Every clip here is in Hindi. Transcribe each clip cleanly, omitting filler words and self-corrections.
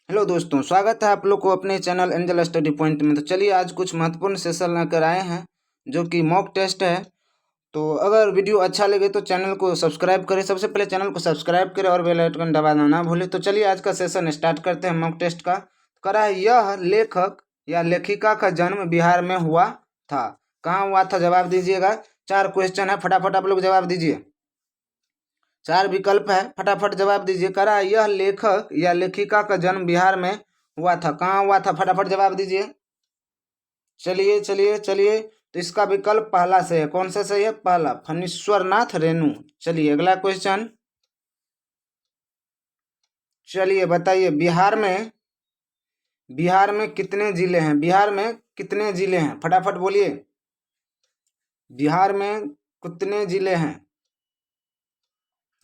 हेलो दोस्तों, स्वागत है आप लोग को अपने चैनल एंजल स्टडी पॉइंट में। तो चलिए आज कुछ महत्वपूर्ण सेशन लेकर आए हैं जो कि मॉक टेस्ट है। तो अगर वीडियो अच्छा लगे तो चैनल को सब्सक्राइब करें। सबसे पहले चैनल को सब्सक्राइब करें और बेल आइकन दबाना ना भूलें। तो चलिए आज का सेशन स्टार्ट करते हैं मॉक टेस्ट का। करा है, यह लेखक या लेखिका का जन्म बिहार में हुआ था। कहाँ हुआ था जवाब दीजिएगा। 4 क्वेश्चन है, फटाफट आप लोग जवाब दीजिए। 4 विकल्प है, फटाफट जवाब दीजिए। करा यह लेखक या लेखिका का जन्म बिहार में हुआ था। कहाँ हुआ था, फटाफट जवाब दीजिए। चलिए चलिए चलिए, तो इसका विकल्प पहला से है। कौन सा सही है? पहला, फणीश्वरनाथ रेणु। चलिए अगला क्वेश्चन। चलिए बताइए, बिहार में कितने जिले हैं? बिहार में कितने जिले हैं, फटाफट बोलिए। बिहार में कितने जिले हैं,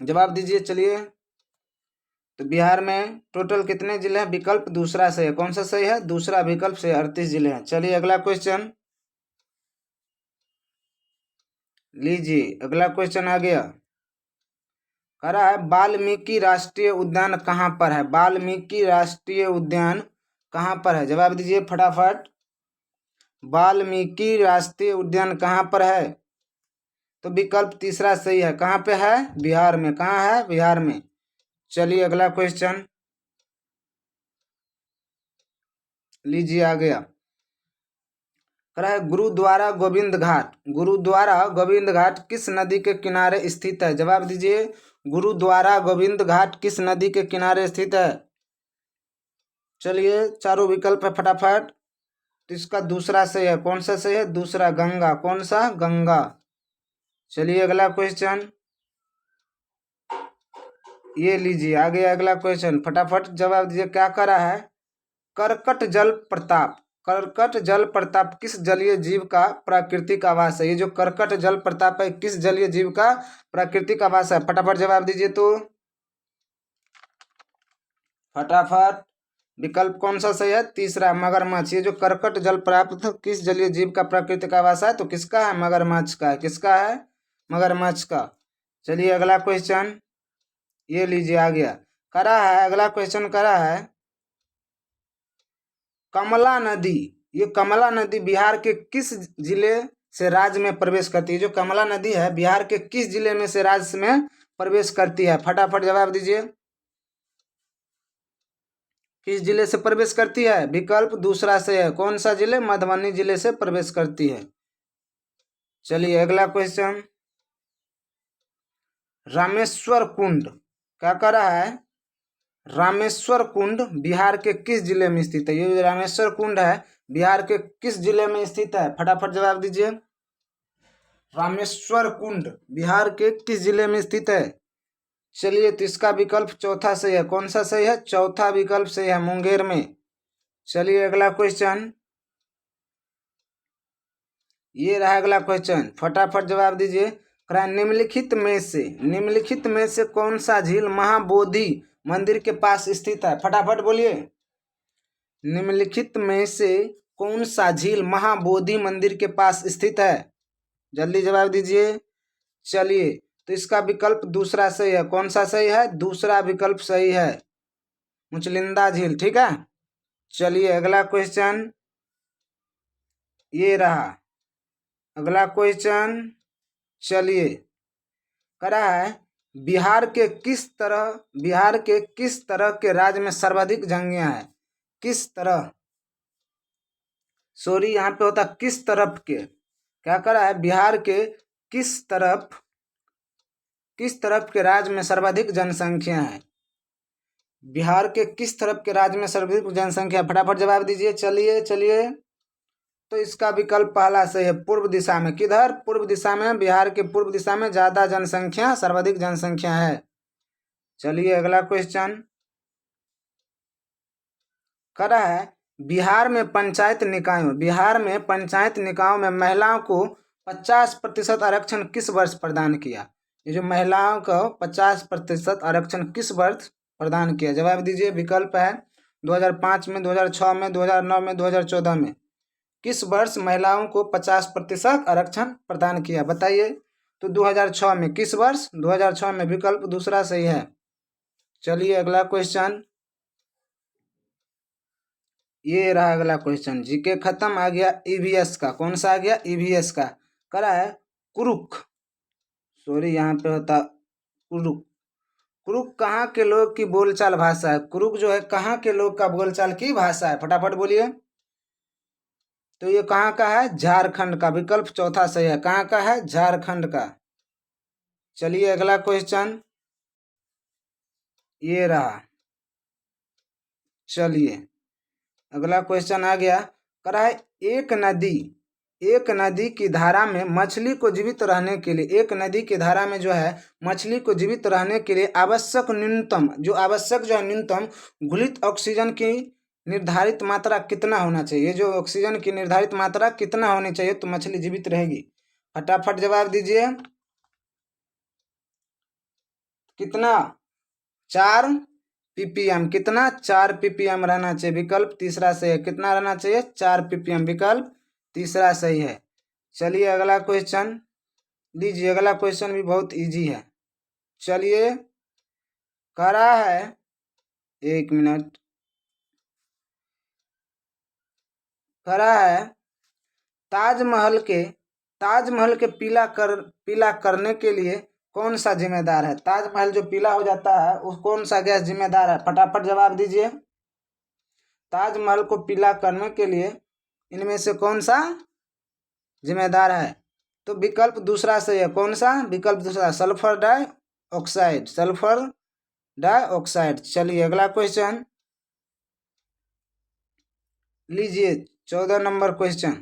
जवाब दीजिए। चलिए, तो बिहार में टोटल कितने जिले हैं? विकल्प दूसरा सही है। कौन सा सही है? दूसरा विकल्प से 38 जिले हैं। चलिए अगला क्वेश्चन लीजिए। अगला क्वेश्चन आ गया। कह रहा है, वाल्मीकि राष्ट्रीय उद्यान कहाँ पर है? वाल्मीकि राष्ट्रीय उद्यान कहाँ पर है, जवाब दीजिए फटाफट। वाल्मीकि राष्ट्रीय उद्यान कहाँ पर है? तो विकल्प तीसरा सही है। कहाँ पे है? बिहार में। कहाँ है? बिहार में। चलिए अगला क्वेश्चन लीजिए, आ गया। कह रहा है, गुरुद्वारा गोविंद घाट किस नदी के किनारे स्थित है? जवाब दीजिए। गुरुद्वारा गोविंद घाट किस नदी के किनारे स्थित है? चलिए चारों विकल्प है, फटाफट। तो इसका दूसरा सही है। कौन सा सही है? दूसरा, गंगा। कौन सा? गंगा। चलिए अगला क्वेश्चन ये लीजिए, आ गया अगला क्वेश्चन, फटाफट जवाब दीजिए। क्या करा है? करकट जल प्रताप। करकट जल प्रताप किस जलीय जीव का प्राकृतिक आवास है? ये जो करकट जल प्रताप है, किस जलीय जीव का प्राकृतिक आवास है? फटाफट जवाब दीजिए। तो फटाफट विकल्प कौन सा सही है? तीसरा, मगरमच्छ। ये जो करकट जल प्राप्त किस जलीय जीव का प्राकृतिक आवास है? तो किसका है? मगरमच्छ का है। किसका है? मगरमच्छ का। चलिए अगला क्वेश्चन ये लीजिए, आ गया। करा है, अगला क्वेश्चन करा है, कमला नदी। ये कमला नदी बिहार के किस जिले से राज्य में प्रवेश करती है? जो कमला नदी है, बिहार के किस जिले में से राज्य में प्रवेश करती है? फटाफट जवाब दीजिए। किस जिले से प्रवेश करती है? विकल्प दूसरा से है। कौन सा जिले? मधुबनी जिले से प्रवेश करती है। चलिए अगला क्वेश्चन, रामेश्वर कुंड। क्या कर रहा है? रामेश्वर कुंड बिहार के किस जिले में स्थित है? ये जो रामेश्वर कुंड है, बिहार के किस जिले में स्थित है? फटाफट जवाब दीजिए। रामेश्वर कुंड बिहार के किस जिले में स्थित है? चलिए, तो इसका विकल्प चौथा सही है। कौन सा सही है? चौथा विकल्प सही है, मुंगेर में। चलिए अगला क्वेश्चन ये रहा। अगला क्वेश्चन फटाफट जवाब दीजिए। निम्नलिखित में से कौन सा झील महाबोधि मंदिर के पास स्थित है? फटाफट बोलिए। निम्नलिखित में से कौन सा झील महाबोधि मंदिर के पास स्थित है? जल्दी जवाब दीजिए। चलिए, तो इसका विकल्प दूसरा सही है। कौन सा सही है? दूसरा विकल्प सही है, मुचलिंदा झील। ठीक है। चलिए अगला क्वेश्चन ये रहा। अगला क्वेश्चन चलिए करा है, बिहार के किस तरह के राज्य में सर्वाधिक जंगियां हैं? किस तरह, सॉरी यहाँ पे होता किस तरफ के। क्या करा है? बिहार के किस तरफ के राज्य में सर्वाधिक जनसंख्या है? बिहार के किस तरफ के राज्य में सर्वाधिक जनसंख्या? फटाफट जवाब दीजिए। चलिए चलिए, तो इसका विकल्प पहला सही है, पूर्व दिशा में। किधर? पूर्व दिशा में। बिहार के पूर्व दिशा में ज्यादा जनसंख्या, सर्वाधिक जनसंख्या है। चलिए अगला क्वेश्चन करा है, बिहार में पंचायत निकायों में महिलाओं को 50% आरक्षण किस वर्ष प्रदान किया? ये जो महिलाओं को 50% आरक्षण किस वर्ष प्रदान किया? जवाब दीजिए। विकल्प है 2005 में, 2006 में, 2009 में, 2014 में। किस वर्ष महिलाओं को 50% आरक्षण प्रदान किया? बताइए। तो 2006 में। किस वर्ष? 2006 में। विकल्प दूसरा सही है। चलिए अगला क्वेश्चन ये रहा अगला क्वेश्चन। जीके खत्म, आ गया ईवीएस का। कौन सा आ गया? ईवीएस का। करा है कुरुक, सॉरी यहाँ पे होता कुरुक। कुरुक कहाँ के लोग की बोलचाल भाषा है? कुरुक जो है कहाँ के लोग का बोलचाल की भाषा है? फटाफट बोलिए। तो ये कहाँ का है? झारखंड का। विकल्प चौथा सही है। कहाँ का है? झारखंड का। चलिए अगला क्वेश्चन ये रहा। चलिए अगला क्वेश्चन आ गया। करा है एक नदी की धारा में मछली को जीवित रहने के लिए, एक नदी की धारा में जो है मछली को जीवित रहने के लिए आवश्यक न्यूनतम जो है न्यूनतम घुलित ऑक्सीजन की निर्धारित मात्रा कितना होना चाहिए? ये जो ऑक्सीजन की निर्धारित मात्रा कितना होनी चाहिए तो मछली जीवित रहेगी? फटाफट जवाब दीजिए। कितना? 4 ppm। कितना? 4 ppm रहना चाहिए। विकल्प तीसरा सही है। कितना रहना चाहिए? 4 ppm। विकल्प तीसरा सही है। चलिए अगला क्वेश्चन लीजिए। अगला क्वेश्चन भी बहुत इजी है। चलिए करा है, 1 मिनट। करा है ताजमहल के पीला करने के लिए कौन सा जिम्मेदार है? ताजमहल जो पीला हो जाता है उस कौन सा गैस जिम्मेदार है? फटाफट जवाब दीजिए। ताजमहल को पीला करने के लिए इनमें से कौन सा जिम्मेदार है? तो विकल्प दूसरा सही है। कौन सा? विकल्प दूसरा, सल्फर डाइऑक्साइड। Sulphur dioxide. चलिए अगला क्वेश्चन लीजिए। 14 नंबर क्वेश्चन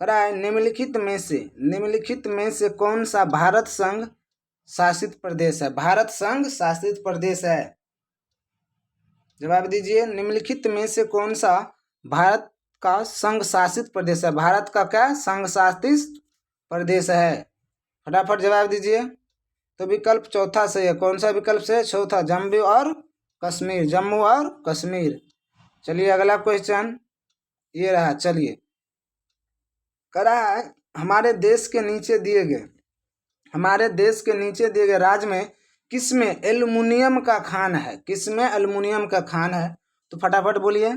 करा है। निम्नलिखित में से कौन सा भारत संघ शासित प्रदेश है? भारत संघ शासित प्रदेश है। जवाब दीजिए। निम्नलिखित में से कौन सा भारत का संघ शासित प्रदेश है? भारत का क्या संघ शासित प्रदेश है? फटाफट जवाब दीजिए। तो विकल्प चौथा सही है। कौन सा विकल्प से? चौथा, जम्मू और कश्मीर। जम्मू और कश्मीर। चलिए अगला क्वेश्चन ये रहा। चलिए करा है हमारे देश के नीचे दिए गए राज्य में किसमें एल्युमिनियम का खान है? किसमें एल्युमिनियम का खान है? तो फटाफट बोलिए।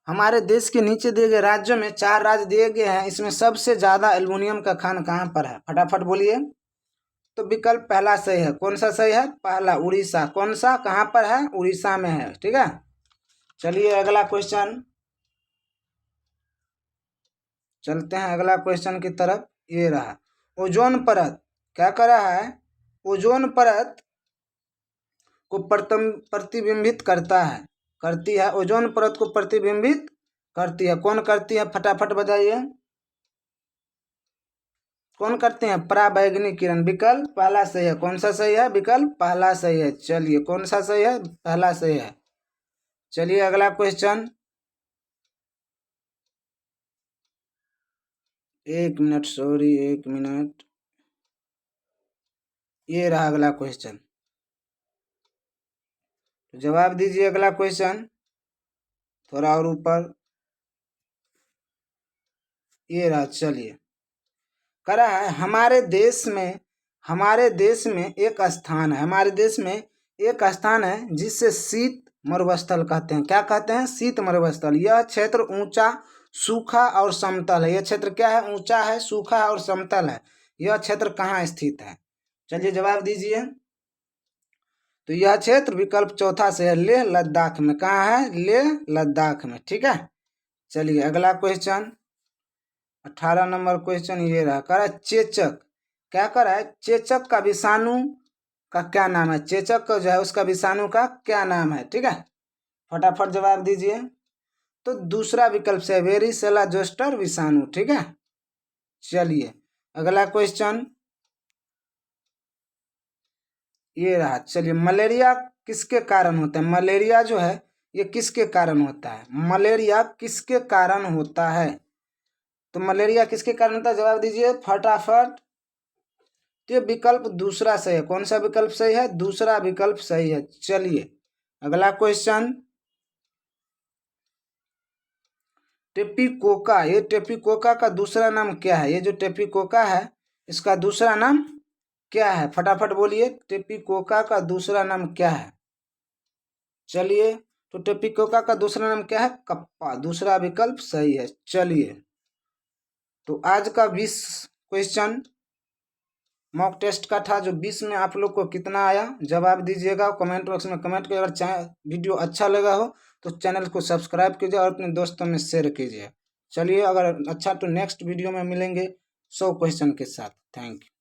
हमारे देश के नीचे दिए गए राज्यों में 4 राज्य दिए गए हैं, इसमें सबसे ज्यादा एल्युमिनियम का खान कहाँ पर है? फटाफट बोलिए। तो विकल्प पहला सही है। कौन सा सही है? पहला, उड़ीसा। कौन सा? कहाँ पर है? उड़ीसा में है। ठीक है। चलिए अगला क्वेश्चन चलते हैं अगला क्वेश्चन की तरफ। ये रहा। ओजोन परत क्या कर रहा है? ओजोन परत को प्रतिबिंबित करती है। ओजोन परत को प्रतिबिंबित करती है। कौन करती है? फटाफट बताइए। कौन करते हैं? पराबैंगनी किरण। विकल्प पहला सही है। कौन सा सही है? विकल्प पहला सही है। चलिए कौन सा सही है? पहला सही है। चलिए अगला क्वेश्चन 1 मिनट, सॉरी 1 मिनट। ये रहा अगला क्वेश्चन। तो जवाब दीजिए अगला क्वेश्चन थोड़ा और ऊपर। ये रहा। चलिए करा है हमारे देश में एक स्थान है। हमारे देश में एक स्थान है जिससे शीत मरुस्थल कहते हैं। क्या कहते हैं? शीत मरुस्थल। यह क्षेत्र ऊंचा, सूखा और समतल है। यह क्षेत्र क्या है? ऊंचा है, सूखा है और समतल है। यह क्षेत्र कहाँ स्थित है? चलिए जवाब दीजिए। तो यह क्षेत्र विकल्प चौथा से है, लेह लद्दाख में। कहाँ है? लेह लद्दाख में। ठीक है। चलिए अगला क्वेश्चन 18 नंबर क्वेश्चन ये रहा। कह रहा है चेचक क्या कर रहा है? चेचक का विषाणु का क्या नाम है? चेचक का जो है उसका विषाणु का क्या नाम है? ठीक है। फटाफट जवाब दीजिए। तो दूसरा विकल्प से वेरिसेला जोस्टर विषाणु। ठीक है। चलिए अगला क्वेश्चन ये रहा। चलिए मलेरिया किसके कारण होता है? मलेरिया जो है ये किसके कारण होता है? मलेरिया किसके कारण होता है? तो मलेरिया किसके कारण होता है? जवाब दीजिए फटाफट। तो ये विकल्प दूसरा सही है। कौन सा विकल्प सही है? दूसरा विकल्प सही है। चलिए अगला क्वेश्चन टेपीकोका। ये टेपीकोका का दूसरा नाम क्या है? ये जो टेपीकोका है इसका दूसरा नाम क्या है? फटाफट बोलिए। टेपीकोका का दूसरा नाम क्या है? चलिए तो टेपिकोका का दूसरा नाम क्या है? कप्पा। दूसरा विकल्प सही है। चलिए, तो आज का 20 क्वेश्चन मॉक टेस्ट का था, जो 20 में आप लोग को कितना आया जवाब दीजिएगा कमेंट बॉक्स में कमेंट कीजिए। अगर वीडियो अच्छा लगा हो तो चैनल को सब्सक्राइब कीजिए और अपने दोस्तों में शेयर कीजिए। चलिए, अगर अच्छा तो नेक्स्ट वीडियो में मिलेंगे 100 क्वेश्चन के साथ। Thank you.